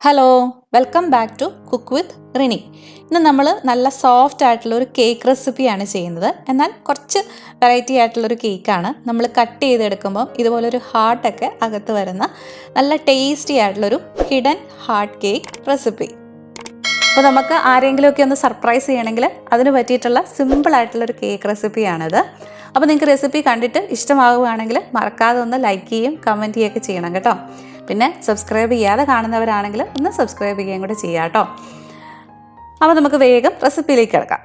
Hello, welcome back to cook with Rini. ഇന്ന് നമ്മൾ നല്ല സോഫ്റ്റ് ആയിട്ടുള്ളൊരു കേക്ക് റെസിപ്പിയാണ് ചെയ്യുന്നത്. എന്നാൽ കുറച്ച് വെറൈറ്റി ആയിട്ടുള്ളൊരു കേക്കാണ്. നമ്മൾ കട്ട് ചെയ്തെടുക്കുമ്പോൾ ഇതുപോലൊരു ഹാർട്ടൊക്കെ അകത്ത് വരുന്ന നല്ല ടേസ്റ്റി ആയിട്ടുള്ളൊരു ഹിഡൻ ഹാർട്ട് കേക്ക് റെസിപ്പി. അപ്പോൾ നമുക്ക് ആരെങ്കിലുമൊക്കെ ഒന്ന് സർപ്രൈസ് ചെയ്യണമെങ്കിൽ അതിന് പറ്റിയിട്ടുള്ള സിമ്പിളായിട്ടുള്ളൊരു കേക്ക് റെസിപ്പിയാണിത്. അപ്പോൾ നിങ്ങൾക്ക് റെസിപ്പി കണ്ടിട്ട് ഇഷ്ടമാവുകയാണെങ്കിൽ മറക്കാതെ ഒന്ന് ലൈക്ക് ചെയ്യുകയും കമൻറ്റ് ചെയ്യുകയൊക്കെ ചെയ്യണം കേട്ടോ. പിന്നെ സബ്സ്ക്രൈബ് ചെയ്യാതെ കാണുന്നവരാണെങ്കിൽ ഒന്ന് സബ്സ്ക്രൈബ് ചെയ്യുകയും കൂടെ ചെയ്യാം കേട്ടോ. അപ്പോൾ നമുക്ക് വേഗം റെസിപ്പിയിലേക്ക് കിടക്കാം.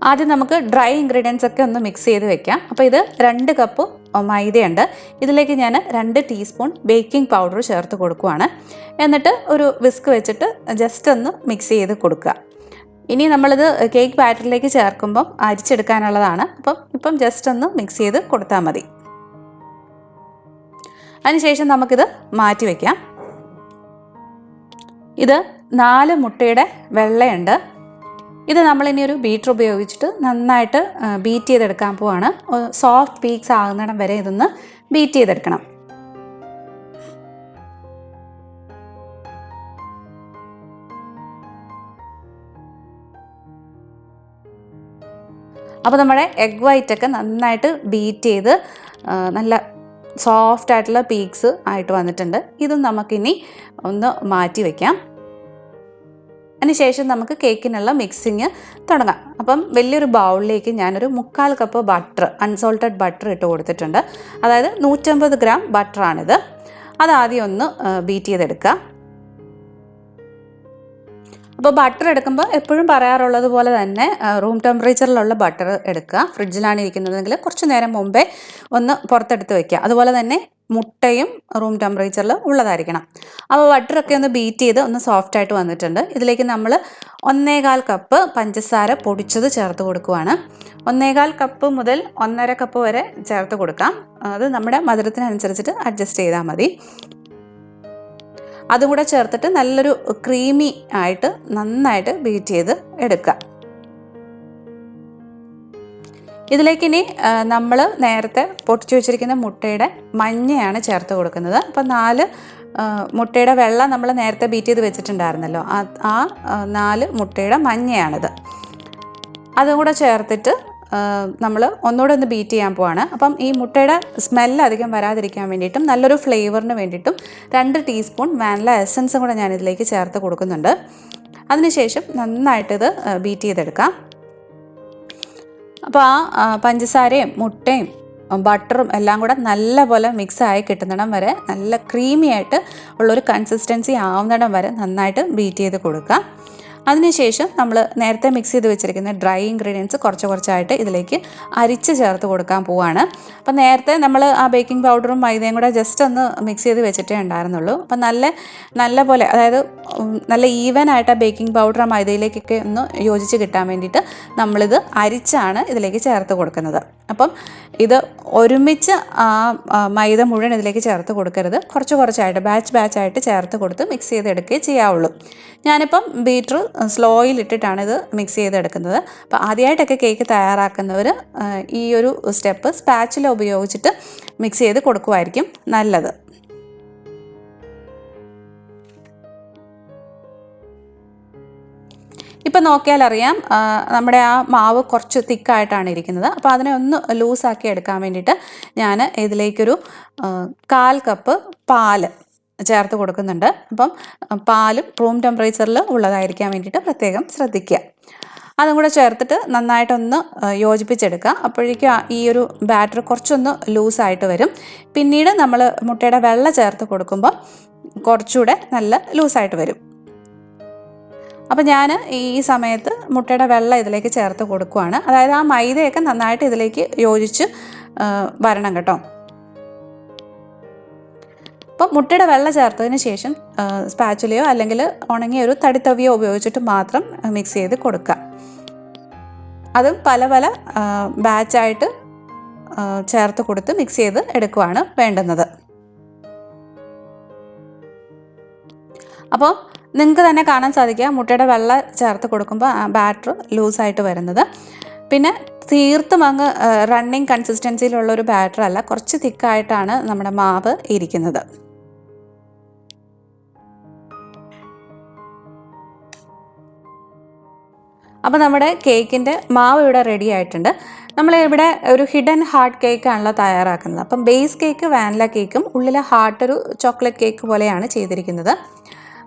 ആദ്യം നമുക്ക് ഡ്രൈ ഇൻഗ്രീഡിയൻസ് ഒക്കെ ഒന്ന് മിക്സ് ചെയ്ത് വെക്കാം. അപ്പോൾ ഇത് 2 കപ്പ് മൈദയുണ്ട്. ഇതിലേക്ക് ഞാൻ 2 ടീസ്പൂൺ ബേക്കിംഗ് പൗഡർ ചേർത്ത് കൊടുക്കുവാണ്. എന്നിട്ട് ഒരു വിസ്ക് വെച്ചിട്ട് ജസ്റ്റ് ഒന്ന് മിക്സ് ചെയ്ത് കൊടുക്കുക. ഇനി നമ്മളിത് കേക്ക് ബാറ്ററിലേക്ക് ചേർക്കുമ്പം അരിച്ചെടുക്കാനുള്ളതാണ്. ഇപ്പം ജസ്റ്റ് ഒന്ന് മിക്സ് ചെയ്ത് കൊടുത്താൽ മതി. അതിനുശേഷം നമുക്കിത് മാറ്റി വയ്ക്കാം. ഇത് 4 മുട്ടയുടെ വെള്ളയുണ്ട്. ഇത് നമ്മളിനി ഒരു ബീറ്റർ ഉപയോഗിച്ചിട്ട് നന്നായിട്ട് ബീറ്റ് ചെയ്തെടുക്കാൻ പോവാണ്. സോഫ്റ്റ് പീക്സ് ആകുന്നിടം വരെ ഇതൊന്ന് ബീറ്റ് ചെയ്തെടുക്കണം. അപ്പോൾ നമ്മുടെ എഗ് വൈറ്റൊക്കെ നന്നായിട്ട് ബീറ്റ് ചെയ്ത് നല്ല സോഫ്റ്റ് ആയിട്ടുള്ള പീക്സ് ആയിട്ട് വന്നിട്ടുണ്ട്. ഇതും നമുക്കിനി ഒന്ന് മാറ്റി വയ്ക്കാം. അതിനുശേഷം നമുക്ക് കേക്കിനുള്ള മിക്സിങ് തുടങ്ങാം. അപ്പം വലിയൊരു ബൗളിലേക്ക് ഞാനൊരു 3/4 കപ്പ് ബട്ടർ, അൺസോൾട്ടഡ് ബട്ടർ ഇട്ട് കൊടുത്തിട്ടുണ്ട്. അതായത് 150 ഗ്രാം ബട്ടറാണിത്. അതാദ്യം ഒന്ന് ബീറ്റ് ചെയ്തെടുക്കുക. അപ്പോൾ ബട്ടർ എടുക്കുമ്പോൾ എപ്പോഴും പറയാറുള്ളത് പോലെ തന്നെ റൂം ടെമ്പറേച്ചറിലുള്ള ബട്ടർ എടുക്കുക. ഫ്രിഡ്ജിലാണ് ഇരിക്കുന്നതെങ്കിൽ കുറച്ച് നേരം മുമ്പേ ഒന്ന് പുറത്തെടുത്ത് വയ്ക്കുക. അതുപോലെ തന്നെ മുട്ടയും റൂം ടെമ്പറേച്ചറിൽ ഉള്ളതായിരിക്കണം. അപ്പോൾ ബട്ടറൊക്കെ ഒന്ന് ബീറ്റ് ചെയ്ത് ഒന്ന് സോഫ്റ്റായിട്ട് വന്നിട്ടുണ്ട്. ഇതിലേക്ക് നമ്മൾ 1.25 കപ്പ് പഞ്ചസാര പൊടിച്ചത് ചേർത്ത് കൊടുക്കുവാണ്. 1.25 കപ്പ് മുതൽ 1.5 കപ്പ് വരെ ചേർത്ത് കൊടുക്കാം. അത് നമ്മുടെ മധുരത്തിനനുസരിച്ചിട്ട് അഡ്ജസ്റ്റ് ചെയ്താൽ മതി. അതും കൂടെ ചേർത്തിട്ട് നല്ലൊരു ക്രീമി ആയിട്ട് നന്നായിട്ട് ബീറ്റ് ചെയ്ത് എടുക്കുക. ഇതിലേക്കിനി നമ്മൾ നേരത്തെ പൊട്ടിച്ചു വെച്ചിരിക്കുന്ന മുട്ടയുടെ മഞ്ഞയാണ് ചേർത്ത് കൊടുക്കുന്നത്. അപ്പോൾ 4 മുട്ടയുടെ വെള്ള നമ്മൾ നേരത്തെ ബീറ്റ് ചെയ്ത് വെച്ചിട്ടുണ്ടായിരുന്നല്ലോ, ആ 4 മുട്ടയുടെ മഞ്ഞയാണിത്. അതും കൂടെ ചേർത്തിട്ട് നമ്മൾ ഒന്നുകൂടെ ഒന്ന് ബീറ്റ് ചെയ്യാൻ പോവാണ്. അപ്പം ഈ മുട്ടയുടെ സ്മെല്ല് അധികം വരാതിരിക്കാൻ വേണ്ടിയിട്ടും നല്ലൊരു ഫ്ലേവറിന് വേണ്ടിയിട്ടും 2 ടീസ്പൂൺ വാനില എസൻസും കൂടെ ഞാനിതിലേക്ക് ചേർത്ത് കൊടുക്കുന്നുണ്ട്. അതിനുശേഷം നന്നായിട്ടിത് ബീറ്റ് ചെയ്തെടുക്കാം. അപ്പോൾ ആ പഞ്ചസാരയും മുട്ടയും ബട്ടറും എല്ലാം കൂടെ നല്ലപോലെ മിക്സായി കിട്ടുന്നിടം വരെ, നല്ല ക്രീമി ആയിട്ട് ഉള്ളൊരു കൺസിസ്റ്റൻസി ആവുന്നിടം വരെ നന്നായിട്ട് ബീറ്റ് ചെയ്ത് കൊടുക്കുക. അതിനുശേഷം നമ്മൾ നേരത്തെ മിക്സ് ചെയ്ത് വെച്ചിരിക്കുന്ന ഡ്രൈ ഇൻഗ്രീഡിയൻസ് കുറച്ചായിട്ട് ഇതിലേക്ക് അരിച്ച് ചേർത്ത് കൊടുക്കാൻ പോവാണ്. അപ്പം നേരത്തെ നമ്മൾ ആ ബേക്കിംഗ് പൗഡറും മൈദയും കൂടെ ജസ്റ്റ് ഒന്ന് മിക്സ് ചെയ്ത് വെച്ചിട്ടേ ഉണ്ടായിരുന്നുള്ളൂ. അപ്പം നല്ല പോലെ, അതായത് നല്ല ഈവനായിട്ട് ആ ബേക്കിംഗ് പൗഡർ ആ മൈദയിലേക്കൊക്കെ ഒന്ന് യോജിച്ച് കിട്ടാൻ വേണ്ടിയിട്ട് നമ്മളിത് അരിച്ചാണ് ഇതിലേക്ക് ചേർത്ത് കൊടുക്കുന്നത്. അപ്പം ഇത് ഒരുമിച്ച് ആ മൈദ മുഴുവൻ ഇതിലേക്ക് ചേർത്ത് കൊടുക്കരുത്. കുറച്ചായിട്ട് ബാച്ചായിട്ട് ചേർത്ത് കൊടുത്ത് മിക്സ് ചെയ്തെടുക്കുകയേ ചെയ്യാവുള്ളൂ. ഞാനിപ്പം ബീറ്റർ സ്ലോയിലിട്ടിട്ടാണ് ഇത് മിക്സ് ചെയ്തെടുക്കുന്നത്. അപ്പോൾ ആദ്യമായിട്ടൊക്കെ കേക്ക് തയ്യാറാക്കുന്നവർ ഈ ഒരു സ്റ്റെപ്പ് സ്പാച്ചില ഉപയോഗിച്ചിട്ട് മിക്സ് ചെയ്ത് കൊടുക്കുമായിരിക്കും നല്ലത്. ഇപ്പം നോക്കിയാൽ അറിയാം, നമ്മുടെ ആ മാവ് കുറച്ച് തിക്കായിട്ടാണ് ഇരിക്കുന്നത്. അപ്പോൾ അതിനെ ഒന്ന് ലൂസാക്കി എടുക്കാൻ വേണ്ടിയിട്ട് ഞാൻ ഇതിലേക്കൊരു 1/4 കപ്പ് പാല് ചേർത്ത് കൊടുക്കുന്നുണ്ട്. അപ്പം പാലും റൂം ടെമ്പറേച്ചറിൽ ഉള്ളതായിരിക്കാൻ വേണ്ടിയിട്ട് പ്രത്യേകം ശ്രദ്ധിക്കുക. അതും കൂടെ ചേർത്തിട്ട് നന്നായിട്ടൊന്ന് യോജിപ്പിച്ചെടുക്കുക. അപ്പോഴേക്കും ഈ ഒരു ബാറ്റർ കുറച്ചൊന്ന് ലൂസായിട്ട് വരും. പിന്നീട് നമ്മൾ മുട്ടയുടെ വെള്ള ചേർത്ത് കൊടുക്കുമ്പോൾ കുറച്ചുകൂടെ നല്ല ലൂസായിട്ട് വരും. അപ്പോൾ ഞാൻ ഈ സമയത്ത് മുട്ടയുടെ വെള്ള ഇതിലേക്ക് ചേർത്ത് കൊടുക്കുവാണ്. അതായത് ആ മൈദയൊക്കെ നന്നായിട്ട് ഇതിലേക്ക് യോജിച്ച് വരണം കേട്ടോ. അപ്പോൾ മുട്ടയുടെ വെള്ള ചേർത്തതിന് ശേഷം സ്പാച്ചുലയോ അല്ലെങ്കിൽ ഉണങ്ങിയ ഒരു തടിത്തവിയോ ഉപയോഗിച്ചിട്ട് മാത്രം മിക്സ് ചെയ്ത് കൊടുക്കുക. അതും പല ബാച്ചായിട്ട് ചേർത്ത് കൊടുത്ത് മിക്സ് ചെയ്ത് എടുക്കുവാണ് വേണ്ടുന്നത്. അപ്പോൾ നിങ്ങൾക്ക് തന്നെ കാണാൻ സാധിക്കുക, മുട്ടയുടെ വെള്ള ചേർത്ത് കൊടുക്കുമ്പോൾ ആ ബാറ്റർ ലൂസായിട്ട് വരുന്നത്. പിന്നെ തീർത്തും അങ്ങ് റണ്ണിങ് കൺസിസ്റ്റൻസിയിലുള്ളൊരു ബാറ്റർ അല്ല, കുറച്ച് തിക്കായിട്ടാണ് നമ്മുടെ മാവ് ഇരിക്കുന്നത്. അപ്പോൾ നമ്മുടെ കേക്കിൻ്റെ മാവ് ഇവിടെ റെഡി ആയിട്ടുണ്ട്. നമ്മളിവിടെ ഒരു ഹിഡൻ ഹാർട്ട് കേക്കാണല്ലോ തയ്യാറാക്കുന്നത്. അപ്പം ബേസ് കേക്ക് വാനില കേക്കും ഉള്ളിലെ ഹാർട്ട് ഒരു ചോക്ലേറ്റ് കേക്ക് പോലെയാണ് ചെയ്തിരിക്കുന്നത്.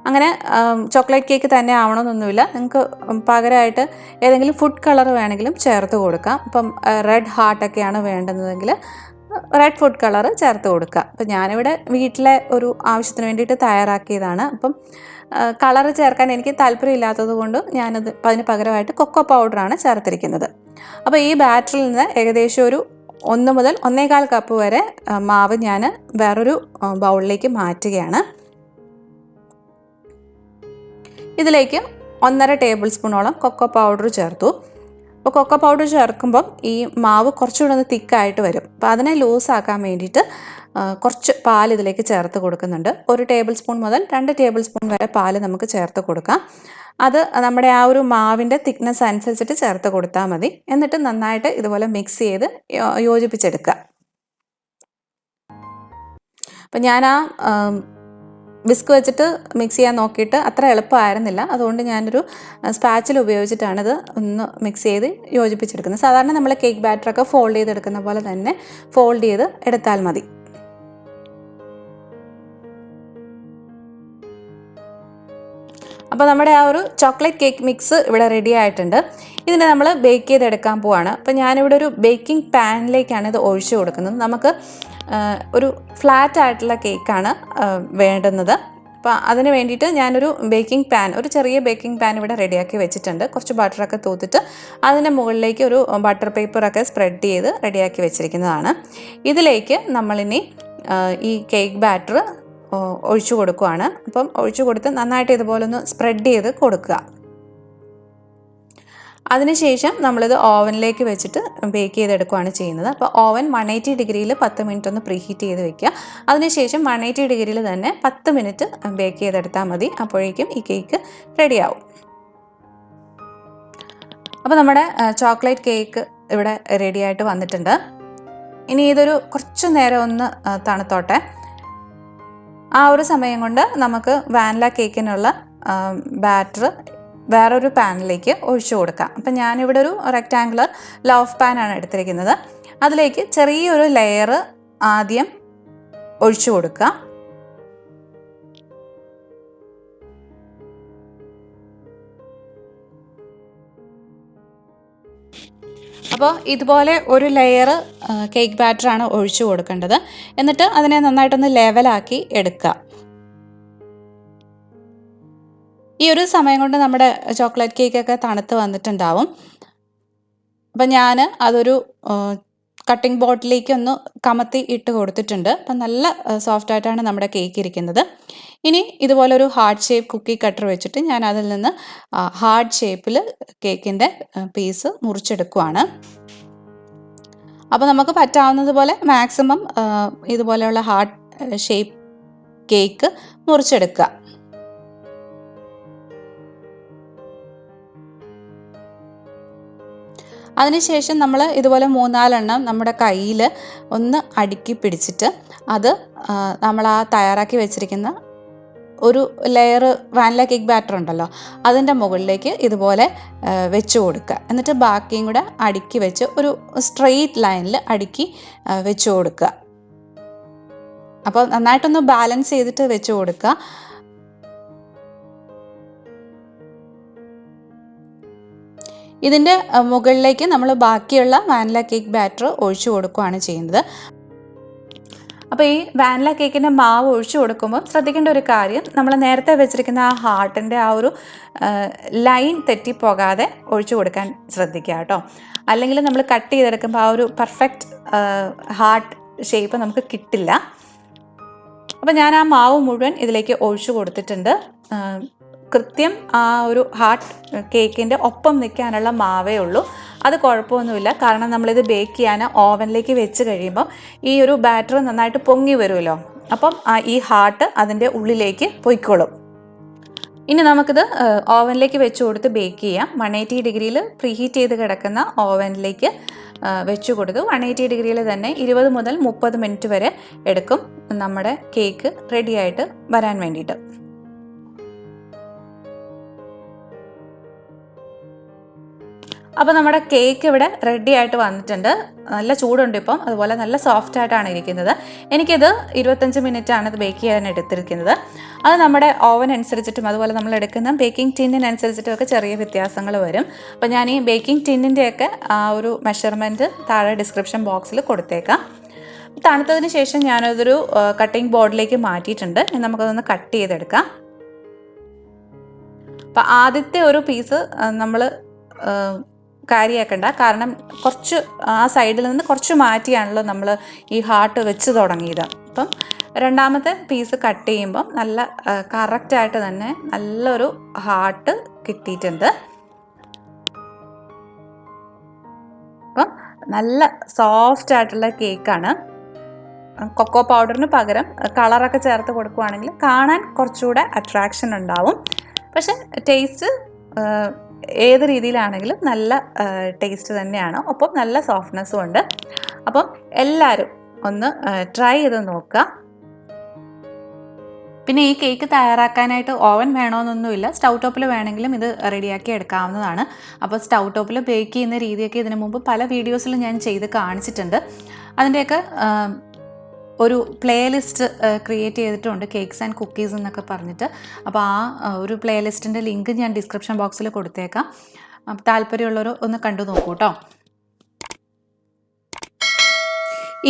അങ്ങനെ ചോക്ലേറ്റ് കേക്ക് തന്നെ ആവണമെന്നൊന്നുമില്ല. നിങ്ങൾക്ക് പകരമായിട്ട് ഏതെങ്കിലും ഫുഡ് കളർ വേണമെങ്കിലും ചേർത്ത് കൊടുക്കാം. ഇപ്പം റെഡ് ഹാർട്ടൊക്കെയാണ് വേണ്ടുന്നതെങ്കിൽ റെഡ് ഫുഡ് കളർ ചേർത്ത് കൊടുക്കുക. അപ്പം ഞാനിവിടെ വീട്ടിലെ ഒരു ആവശ്യത്തിന് വേണ്ടിയിട്ട് തയ്യാറാക്കിയതാണ്. അപ്പം കളർ ചേർക്കാൻ എനിക്ക് താല്പര്യമില്ലാത്തത് കൊണ്ട് ഞാനത് അതിന് പകരമായിട്ട് കൊക്കോ പൗഡറാണ് ചേർത്തിരിക്കുന്നത്. അപ്പോൾ ഈ ബാറ്ററിൽ നിന്ന് ഏകദേശം ഒരു 1 മുതൽ 1.25 കപ്പ് വരെ മാവ് ഞാൻ വേറൊരു ബൗളിലേക്ക് മാറ്റുകയാണ്. ഇതിലേക്ക് 1.5 ടേബിൾ സ്പൂണോളം കൊക്കോ പൗഡർ ചേർത്തു. അപ്പോൾ കൊക്കോ പൗഡർ ചേർക്കുമ്പം ഈ മാവ് കുറച്ചുകൂടെ ഒന്ന് തിക്കായിട്ട് വരും. അപ്പോൾ അതിനെ ലൂസാക്കാൻ വേണ്ടിയിട്ട് കുറച്ച് പാൽ ഇതിലേക്ക് ചേർത്ത് കൊടുക്കുന്നുണ്ട്. 1 ടേബിൾ സ്പൂൺ മുതൽ 2 ടേബിൾ സ്പൂൺ വരെ പാൽ നമുക്ക് ചേർത്ത് കൊടുക്കാം. അത് നമ്മുടെ ആ ഒരു മാവിൻ്റെ തിക്നെസ് അനുസരിച്ചിട്ട് ചേർത്ത് കൊടുത്താൽ മതി. എന്നിട്ട് നന്നായിട്ട് ഇതുപോലെ മിക്സ് ചെയ്ത് യോജിപ്പിച്ചെടുക്കുക. അപ്പം ഞാൻ വിസ്ക് വെച്ചിട്ട് മിക്സ് ചെയ്യാൻ നോക്കിയിട്ട് അത്ര എളുപ്പമായിരുന്നില്ല. അതുകൊണ്ട് ഞാനൊരു സ്പാച്ചിൽ ഉപയോഗിച്ചിട്ടാണിത് ഒന്ന് മിക്സ് ചെയ്ത് യോജിപ്പിച്ചെടുക്കുന്നത്. സാധാരണ നമ്മൾ കേക്ക് ബാറ്ററൊക്കെ ഫോൾഡ് ചെയ്തെടുക്കുന്ന പോലെ തന്നെ ഫോൾഡ് ചെയ്ത് എടുത്താൽ മതി. അപ്പോൾ നമ്മുടെ ആ ഒരു ചോക്ലേറ്റ് കേക്ക് മിക്സ് ഇവിടെ റെഡി ആയിട്ടുണ്ട്. ഇതിനെ നമ്മൾ ബേക്ക് ചെയ്തെടുക്കാൻ പോവാണ്. അപ്പോൾ ഞാനിവിടെ ഒരു ബേക്കിംഗ് പാനിലേക്കാണ് ഇത് ഒഴിച്ചു കൊടുക്കുന്നത്. നമുക്ക് ഒരു ഫ്ലാറ്റ് ആയിട്ടുള്ള കേക്കാണ് വേണ്ടുന്നത്. അപ്പോൾ അതിന് വേണ്ടിയിട്ട് ഞാനൊരു ബേക്കിംഗ് പാൻ, ഒരു ചെറിയ ബേക്കിംഗ് പാൻ ഇവിടെ റെഡിയാക്കി വെച്ചിട്ടുണ്ട്. കുറച്ച് ബട്ടറൊക്കെ തൂത്തിട്ട് അതിൻ്റെ മുകളിലേക്ക് ഒരു ബട്ടർ പേപ്പറൊക്കെ സ്പ്രെഡ് ചെയ്ത് റെഡിയാക്കി വെച്ചിരിക്കുന്നതാണ്. ഇതിലേക്ക് നമ്മളിനി ഈ കേക്ക് ബാറ്റർ ഒഴിച്ചു കൊടുക്കുകയാണ്. അപ്പം ഒഴിച്ചു കൊടുത്ത് നന്നായിട്ട് ഇതുപോലെ ഒന്ന് സ്പ്രെഡ് ചെയ്ത് കൊടുക്കുക. അതിനുശേഷം നമ്മളിത് ഓവനിലേക്ക് വെച്ചിട്ട് ബേക്ക് ചെയ്തെടുക്കുകയാണ് ചെയ്യുന്നത്. അപ്പോൾ ഓവൻ 180 ഡിഗ്രിയിൽ 10 മിനിറ്റ് ഒന്ന് പ്രീഹീറ്റ് ചെയ്ത് വെക്കുക. അതിനുശേഷം 180 ഡിഗ്രിയിൽ തന്നെ 10 മിനിറ്റ് ബേക്ക് ചെയ്തെടുത്താൽ മതി. അപ്പോഴേക്കും ഈ കേക്ക് റെഡിയാവും. അപ്പോൾ നമ്മുടെ ചോക്ലേറ്റ് കേക്ക് ഇവിടെ റെഡിയായിട്ട് വന്നിട്ടുണ്ട്. ഇനി ഇതൊരു കുറച്ച് നേരം ഒന്ന് തണുത്തോട്ടെ. ആ ഒരു സമയം കൊണ്ട് നമുക്ക് വാനില കേക്കിനുള്ള ബാറ്റർ വേറൊരു പാനിലേക്ക് ഒഴിച്ചു കൊടുക്കാം. അപ്പം ഞാനിവിടെ ഒരു റെക്റ്റാങ്കുലർ ലോഫ് പാനാണ് എടുത്തിരിക്കുന്നത്. അതിലേക്ക് ചെറിയൊരു ലെയർ ആദ്യം ഒഴിച്ചു കൊടുക്കുക. അപ്പോൾ ഇതുപോലെ ഒരു ലെയർ കേക്ക് ബാറ്ററാണ് ഒഴിച്ചു കൊടുക്കേണ്ടത്. എന്നിട്ട് അതിനെ നന്നായിട്ടൊന്ന് ലെവലാക്കി എടുക്കുക. ഈ ഒരു സമയം കൊണ്ട് നമ്മുടെ ചോക്ലേറ്റ് കേക്കൊക്കെ തണുത്ത് വന്നിട്ടുണ്ടാവും. അപ്പം ഞാൻ അതൊരു കട്ടിംഗ് ബോർഡിലേക്ക് ഒന്ന് കമത്തി ഇട്ട് കൊടുത്തിട്ടുണ്ട്. അപ്പം നല്ല സോഫ്റ്റായിട്ടാണ് നമ്മുടെ കേക്ക് ഇരിക്കുന്നത്. ഇനി ഇതുപോലൊരു ഹാർട്ട് ഷേപ്പ് കുക്കി കട്ടർ വെച്ചിട്ട് ഞാൻ അതിൽ നിന്ന് ഹാർട്ട് ഷേപ്പിൽ കേക്കിൻ്റെ പീസ് മുറിച്ചെടുക്കുവാണ്. അപ്പോൾ നമുക്ക് പറ്റാവുന്നതുപോലെ മാക്സിമം ഇതുപോലെയുള്ള ഹാർട്ട് ഷേപ്പ് കേക്ക് മുറിച്ചെടുക്കുക. അതിനുശേഷം നമ്മൾ ഇതുപോലെ 3-4 എണ്ണം നമ്മുടെ കയ്യിൽ ഒന്ന് അടുക്കി പിടിച്ചിട്ട് അത് നമ്മൾ ആ തയ്യാറാക്കി വെച്ചിരിക്കുന്ന ഒരു ലെയർ വാനില കേക്ക് ബാറ്റർ ഉണ്ടല്ലോ അതിൻ്റെ മുകളിലേക്ക് ഇതുപോലെ വെച്ച് കൊടുക്കുക. എന്നിട്ട് ബാക്കിയും കൂടെ അടുക്കി വെച്ച് ഒരു സ്ട്രെയിറ്റ് ലൈനിൽ അടുക്കി വെച്ച് കൊടുക്കുക. അപ്പോൾ നന്നായിട്ടൊന്ന് ബാലൻസ് ചെയ്തിട്ട് വെച്ച് കൊടുക്കുക. ഇതിൻ്റെ മുകളിലേക്ക് നമ്മൾ ബാക്കിയുള്ള വാനില കേക്ക് ബാറ്റർ ഒഴിച്ചു കൊടുക്കുകയാണ് ചെയ്യുന്നത്. അപ്പോൾ ഈ വാനില കേക്കിൻ്റെ മാവ് ഒഴിച്ചു കൊടുക്കുമ്പോൾ ശ്രദ്ധിക്കേണ്ട ഒരു കാര്യം, നമ്മൾ നേരത്തെ വെച്ചിരിക്കുന്ന ആ ഹാർട്ടിൻ്റെ ആ ഒരു ലൈൻ തെറ്റിപ്പോകാതെ ഒഴിച്ചു കൊടുക്കാൻ ശ്രദ്ധിക്കുക കേട്ടോ. അല്ലെങ്കിൽ നമ്മൾ കട്ട് ചെയ്തെടുക്കുമ്പോൾ ആ ഒരു പെർഫെക്റ്റ് ഹാർട്ട് ഷേപ്പ് നമുക്ക് കിട്ടില്ല. അപ്പോൾ ഞാൻ ആ മാവ് മുഴുവൻ ഇതിലേക്ക് ഒഴിച്ചു കൊടുത്തിട്ടുണ്ട്. കൃത്യം ആ ഒരു ഹാർട്ട് കേക്കിൻ്റെ ഒപ്പം നിൽക്കാനുള്ള മാവേ ഉള്ളൂ. അത് കുഴപ്പമൊന്നുമില്ല. കാരണം നമ്മളിത് ബേക്ക് ചെയ്യാൻ ഓവനിലേക്ക് വെച്ച് കഴിയുമ്പോൾ ഈ ഒരു ബാറ്റർ നന്നായിട്ട് പൊങ്ങി വരുമല്ലോ. അപ്പം ഈ ഹാർട്ട് അതിൻ്റെ ഉള്ളിലേക്ക് പൊയ്ക്കോളും. ഇനി നമുക്കിത് ഓവനിലേക്ക് വെച്ച് കൊടുത്ത് ബേക്ക് ചെയ്യാം. 180 ഡിഗ്രിയിൽ പ്രീഹീറ്റ് ചെയ്ത് കിടക്കുന്ന ഓവനിലേക്ക് വെച്ച് കൊടുത്ത് 180 ഡിഗ്രിയിൽ തന്നെ 20 മുതൽ 30 മിനിറ്റ് വരെ എടുക്കും നമ്മുടെ കേക്ക് റെഡിയായിട്ട് വരാൻ വേണ്ടിയിട്ട്. അപ്പോൾ നമ്മുടെ കേക്ക് ഇവിടെ റെഡി ആയിട്ട് വന്നിട്ടുണ്ട്. നല്ല ചൂടുണ്ട് ഇപ്പം, അതുപോലെ നല്ല സോഫ്റ്റ് ആയിട്ടാണ് ഇരിക്കുന്നത്. എനിക്കിത് 25 മിനിറ്റാണ് ഇത് ബേക്ക് ചെയ്യാൻ എടുത്തിരിക്കുന്നത്. അത് നമ്മുടെ ഓവൻ അനുസരിച്ചിട്ടും അതുപോലെ നമ്മൾ എടുക്കുന്ന ബേക്കിംഗ് ടിന്നിനനുസരിച്ചിട്ടും ഒക്കെ ചെറിയ വ്യത്യാസങ്ങൾ വരും. അപ്പോൾ ഞാൻ ഈ ബേക്കിംഗ് ടിന്നിൻ്റെയൊക്കെ ആ ഒരു മെഷർമെൻറ്റ് താഴെ ഡിസ്ക്രിപ്ഷൻ ബോക്സിൽ കൊടുത്തേക്കാം. തണുത്തതിന് ശേഷം ഞാനതൊരു കട്ടിംഗ് ബോർഡിലേക്ക് മാറ്റിയിട്ടുണ്ട്. ഇനി നമുക്കതൊന്ന് കട്ട് ചെയ്തെടുക്കാം. അപ്പോൾ ആദ്യത്തെ ഒരു പീസ് നമ്മൾ കാര്യമാക്കണ്ട, കാരണം കുറച്ച് ആ സൈഡിൽ നിന്ന് കുറച്ച് മാറ്റിയാണല്ലോ നമ്മൾ ഈ ഹാർട്ട് വെച്ച് തുടങ്ങിയത്. അപ്പം രണ്ടാമത്തെ പീസ് കട്ട് ചെയ്യുമ്പം നല്ല കറക്റ്റായിട്ട് തന്നെ നല്ലൊരു ഹാർട്ട് കിട്ടിയിട്ടുണ്ട്. അപ്പം നല്ല സോഫ്റ്റ് ആയിട്ടുള്ള കേക്കാണ്. കൊക്കോ പൗഡറിന് പകരം കളറൊക്കെ ചേർത്ത് കൊടുക്കുകയാണെങ്കിൽ കാണാൻ കുറച്ചുകൂടെ അട്രാക്ഷൻ ഉണ്ടാവും. പക്ഷെ ടേസ്റ്റ് ഏത് രീതിയിലാണെങ്കിലും നല്ല ടേസ്റ്റ് തന്നെയാണ്, ഒപ്പം നല്ല സോഫ്റ്റ്നെസ്സും ഉണ്ട്. അപ്പം എല്ലാവരും ഒന്ന് ട്രൈ ചെയ്ത് നോക്കുക. പിന്നെ ഈ കേക്ക് തയ്യാറാക്കാനായിട്ട് ഓവൻ വേണമെന്നൊന്നുമില്ല, സ്റ്റൗ ടോപ്പിൽ വേണമെങ്കിലും ഇത് റെഡിയാക്കി എടുക്കാവുന്നതാണ്. അപ്പോൾ സ്റ്റൗ ടോപ്പിൽ ബേക്ക് ചെയ്യുന്ന രീതിയൊക്കെ ഇതിനു മുമ്പ് പല വീഡിയോസിലും ഞാൻ ചെയ്ത് കാണിച്ചിട്ടുണ്ട്. അതിൻ്റെയൊക്കെ ഒരു പ്ലേലിസ്റ്റ് ക്രിയേറ്റ് ചെയ്തിട്ടുണ്ട്, കേക്ക്സ് ആൻഡ് കുക്കീസ് എന്നൊക്കെ പറഞ്ഞിട്ട്. അപ്പോൾ ആ ഒരു പ്ലേലിസ്റ്റിൻ്റെ ലിങ്ക് ഞാൻ ഡിസ്ക്രിപ്ഷൻ ബോക്സിൽ കൊടുത്തേക്കാം. താല്പര്യമുള്ളവർ ഒന്ന് കണ്ടു നോക്കൂ കേട്ടോ.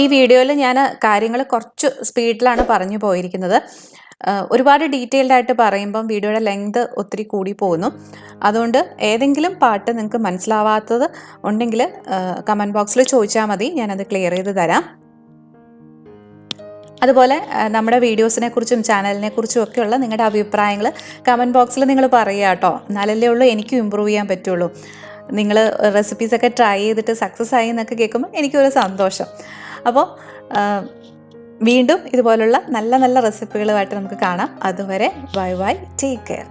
ഈ വീഡിയോയിൽ ഞാൻ കാര്യങ്ങൾ കുറച്ച് സ്പീഡിലാണ് പറഞ്ഞു പോയിരിക്കുന്നത്. ഒരുപാട് ഡീറ്റെയിൽഡ് ആയിട്ട് പറയുമ്പം വീഡിയോയുടെ ലെങ്ത് ഒത്തിരി കൂടി പോകുന്നു. അതുകൊണ്ട് ഏതെങ്കിലും പാർട്ട് നിങ്ങൾക്ക് മനസ്സിലാവാത്തത് ഉണ്ടെങ്കിൽ കമൻറ്റ് ബോക്സിൽ ചോദിച്ചാൽ മതി, ഞാനത് ക്ലിയർ ചെയ്ത് തരാം. അതുപോലെ നമ്മുടെ വീഡിയോസിനെ കുറിച്ചും ചാനലിനെ കുറിച്ചും ഒക്കെയുള്ള നിങ്ങളുടെ അഭിപ്രായങ്ങൾ കമൻറ്റ് ബോക്സിൽ നിങ്ങൾ പറയുക കേട്ടോ. എന്നാലല്ലേ ഉള്ളൂ എനിക്കും ഇമ്പ്രൂവ് ചെയ്യാൻ പറ്റുള്ളൂ. നിങ്ങൾ റെസിപ്പീസൊക്കെ ട്രൈ ചെയ്തിട്ട് സക്സസ് ആയി എന്നൊക്കെ കേൾക്കുമ്പോൾ എനിക്കൊരു സന്തോഷം. അപ്പോൾ വീണ്ടും ഇതുപോലുള്ള നല്ല നല്ല റെസിപ്പികളുമായിട്ട് നമുക്ക് കാണാം. അതുവരെ ബൈ ബൈ, ടേക്ക് കെയർ.